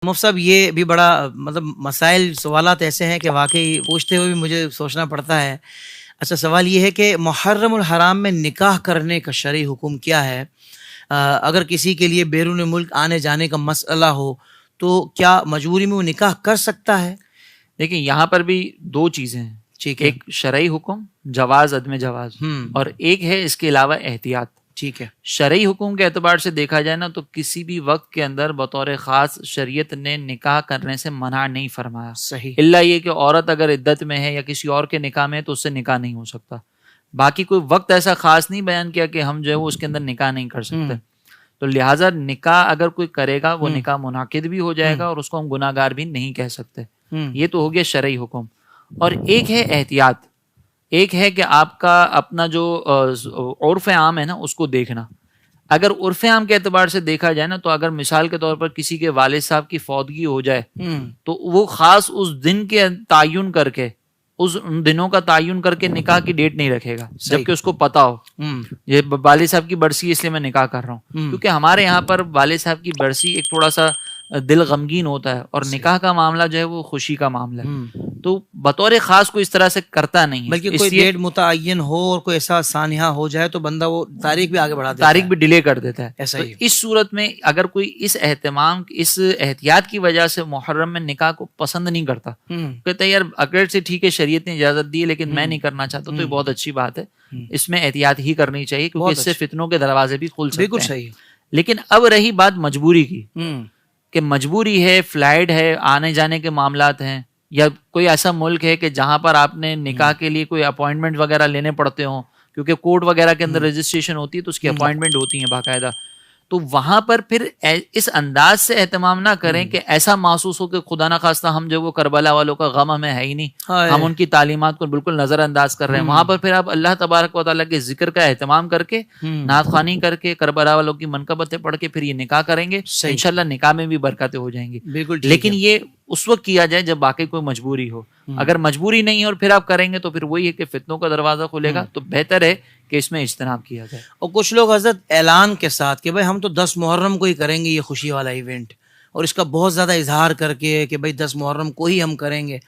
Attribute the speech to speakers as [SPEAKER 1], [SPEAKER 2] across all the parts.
[SPEAKER 1] مفتی صاحب یہ بھی بڑا مطلب مسائل سوالات ایسے ہیں کہ واقعی پوچھتے ہوئے بھی مجھے سوچنا پڑتا ہے. اچھا سوال یہ ہے کہ محرم الحرام میں نکاح کرنے کا شرعی حکم کیا ہے؟ اگر کسی کے لیے بیرون ملک آنے جانے کا مسئلہ ہو تو کیا مجبوری میں وہ نکاح کر سکتا ہے؟
[SPEAKER 2] دیکھیں یہاں پر بھی دو چیزیں ہیں.
[SPEAKER 1] ٹھیک ہے.
[SPEAKER 2] ایک شرعی حکم جواز عدم جواز اور ایک ہے اس کے علاوہ احتیاط.
[SPEAKER 1] ٹھیک ہے.
[SPEAKER 2] شرعی حکم کے اعتبار سے دیکھا جائے نا تو کسی بھی وقت کے اندر بطور خاص شریعت نے نکاح کرنے سے منع نہیں فرمایا.
[SPEAKER 1] صحیح.
[SPEAKER 2] الا یہ کہ عورت اگر عدت میں ہے یا کسی اور کے نکاح میں ہے تو اس سے نکاح نہیں ہو سکتا. باقی کوئی وقت ایسا خاص نہیں بیان کیا کہ ہم جو ہے وہ اس کے اندر نکاح نہیں کر سکتے. تو لہٰذا نکاح اگر کوئی کرے گا وہ نکاح منعقد بھی ہو جائے گا اور اس کو ہم گناہ گار بھی نہیں کہہ سکتے. یہ تو ہو گیا شرعی حکم. اور ایک ہے احتیاط. ایک ہے کہ آپ کا اپنا جو عرف عام ہے نا اس کو دیکھنا. اگر عرف عام کے اعتبار سے دیکھا جائے نا تو اگر مثال کے طور پر کسی کے والد صاحب کی فوتگی ہو جائے تو وہ خاص اس دن کے تعین کر کے اس دنوں کا تعین کر کے نکاح کی ڈیٹ نہیں رکھے گا جبکہ اس کو پتا ہو یہ والد صاحب کی برسی اس لیے میں نکاح کر رہا ہوں. کیونکہ ہمارے یہاں پر والد صاحب کی برسی ایک تھوڑا سا دل غمگین ہوتا ہے اور نکاح کا معاملہ جو ہے وہ خوشی کا معاملہ ہے. تو بطور خاص کوئی اس طرح سے کرتا نہیں ہے.
[SPEAKER 1] بلکہ کوئی ڈیٹ متعین ہو اور کوئی ایسا سانحہ ہو جائے تو بندہ وہ تاریخ بھی آگے بڑھا دیتا ہے,
[SPEAKER 2] تاریخ بھی ڈیلے کر دیتا ہے.
[SPEAKER 1] ایسا ہی.
[SPEAKER 2] اس صورت میں اگر کوئی اس احتیاط کی وجہ سے محرم میں نکاح کو پسند نہیں کرتا, کہتے ہیں یار اگر سے ٹھیک ہے شریعت نے اجازت دی ہے لیکن میں نہیں کرنا چاہتا, تو یہ بہت اچھی بات ہے. اس میں احتیاط ہی کرنی چاہیے کیونکہ اس سے فتنوں کے دروازے بھی کھل سکتے ہیں.
[SPEAKER 1] بالکل صحیح.
[SPEAKER 2] لیکن اب رہی بات مجبوری کی کہ مجبوری ہے, فلائٹ ہے, آنے جانے کے معاملات ہیں, یا کوئی ایسا ملک ہے کہ جہاں پر آپ نے نکاح کے لیے کوئی اپوائنٹمنٹ وغیرہ لینے پڑتے ہوں کیونکہ کورٹ وغیرہ کے اندر رجسٹریشن ہوتی ہے تو اس کی اپوائنٹمنٹ ہوتی ہیں باقاعدہ. تو وہاں پر پھر اس انداز سے اہتمام نہ کریں کہ ایسا محسوس ہو کہ خدا نہ خواستہ ہم جو وہ کربلا والوں کا غم ہمیں ہے ہی نہیں, ہم ان کی تعلیمات کو بالکل نظر انداز کر رہے ہیں. وہاں پر پھر آپ اللہ تبارک و تعالیٰ کے ذکر کا اہتمام کر کے نعت خوانی کر کے کربلا والوں کی منقبتیں پڑھ کے پھر یہ نکاح کریں گے. انشاءاللہ نکاح میں بھی برکتیں ہو جائیں گی. لیکن یہ اس وقت کیا جائے جب واقعی کوئی مجبوری ہو. اگر مجبوری نہیں ہے اور پھر آپ کریں گے تو پھر وہی ہے کہ فتنوں کا دروازہ کھلے گا. تو بہتر ہے کہ اس میں اجتناب کیا جائے.
[SPEAKER 1] اور کچھ لوگ حضرت اعلان کے ساتھ کہ بھائی ہم تو 10 محرم کو ہی کریں گے یہ خوشی والا ایونٹ, اور اس کا بہت زیادہ اظہار کر کے کہ بھائی 10 محرم کو ہی ہم کریں گے,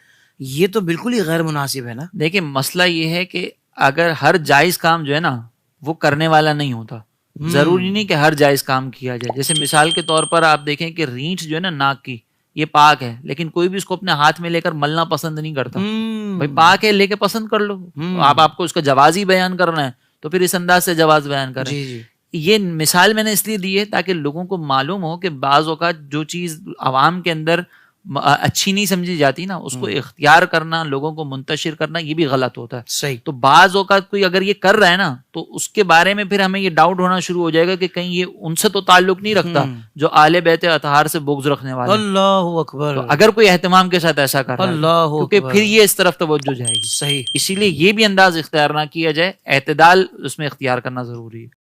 [SPEAKER 1] یہ تو بالکل ہی غیر مناسب ہے نا.
[SPEAKER 2] دیکھیں مسئلہ یہ ہے کہ اگر ہر جائز کام جو ہے نا وہ کرنے والا نہیں ہوتا. ضروری نہیں کہ ہر جائز کام کیا جائے. جیسے مثال کے طور پر آپ دیکھیں کہ رینٹ جو ہے نا ناک کی یہ پاک ہے, لیکن کوئی بھی اس کو اپنے ہاتھ میں لے کر ملنا پسند نہیں کرتا. بھائی پاک ہے لے کے پسند کر لو. آپ کو اس کا جواز ہی بیان کرنا ہے تو پھر اس انداز سے جواز بیان کریں. یہ مثال میں نے اس لیے دی ہے تاکہ لوگوں کو معلوم ہو کہ بعض اوقات جو چیز عوام کے اندر اچھی نہیں سمجھی جاتی نا اس کو اختیار کرنا, لوگوں کو منتشر کرنا, یہ بھی غلط ہوتا ہے.
[SPEAKER 1] صحیح.
[SPEAKER 2] تو بعض اوقات کوئی اگر یہ کر رہا ہے نا تو اس کے بارے میں پھر ہمیں یہ ڈاؤٹ ہونا شروع ہو جائے گا کہ کہیں یہ ان سے تو تعلق نہیں رکھتا جو آل بیت اطہار سے بغض رکھنے والے.
[SPEAKER 1] اللہ اکبر.
[SPEAKER 2] اگر کوئی اہتمام کے ساتھ ایسا کر رہا ہے کیونکہ پھر یہ اس طرف توجہ جائے گی.
[SPEAKER 1] صحیح.
[SPEAKER 2] اسی لیے یہ بھی انداز اختیار نہ کیا جائے, اعتدال اس میں اختیار کرنا ضروری ہے.